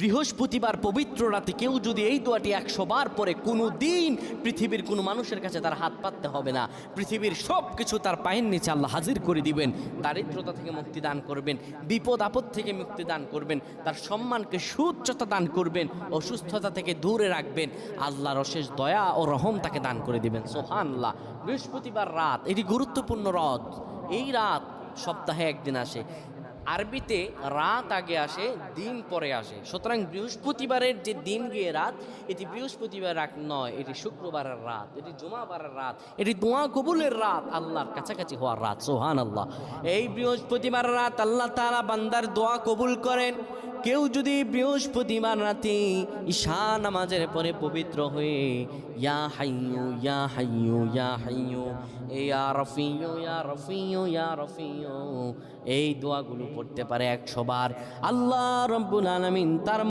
বৃহস্পতিবার পবিত্র রাতে কেউ যদি এই দোয়াটি 100 বার পরে কোনো দিন পৃথিবীর কোনো মানুষের কাছে তার হাত পাততে হবে না, পৃথিবীর সব কিছু তার পায়ের নিচে আল্লাহ হাজির করে দিবেন। দারিদ্রতা থেকে মুক্তি দান করবেন, বিপদ আপদ থেকে মুক্তি দান করবেন, তার সম্মানকে সুউচ্চতা দান করবেন, অসুস্থতা থেকে দূরে রাখবেন। আল্লাহর অশেষ দয়া ও রহম তাকে দান করে দিবেন। সুবহানাল্লাহ। বৃহস্পতিবার রাত এটি গুরুত্বপূর্ণ রাত। এই রাত সপ্তাহে একদিন আসে। আরবিতে রাত আগে আসে, দিন পরে আসে। সুতরাং বৃহস্পতিবারের যে দিন গিয়ে রাত, এটি বৃহস্পতিবার রাত নয়, এটি শুক্রবারের রাত, এটি জুমাবারের রাত, এটি দোয়া কবুলের রাত, আল্লাহর কাছাকাছি হওয়ার রাত। সুবহানাল্লাহ। এই বৃহস্পতিবার রাত আল্লাহ তাআলা বান্দার দোয়া কবুল করেন। কেউ যদি বৃহস্পতিবার রাতে ঈশা নামাজের পরে পবিত্র হয়ে ইয়া হাইয়ু ইয়া হাইয়ু ইয়া হাইয়ু ইয়া রফিয়ু ইয়া রফিয়ু ইয়া রফিয়ু এই দোয়াগুলো পড়তে পারে 100 বার, আল্লাহ রাব্বুল আলামিন তার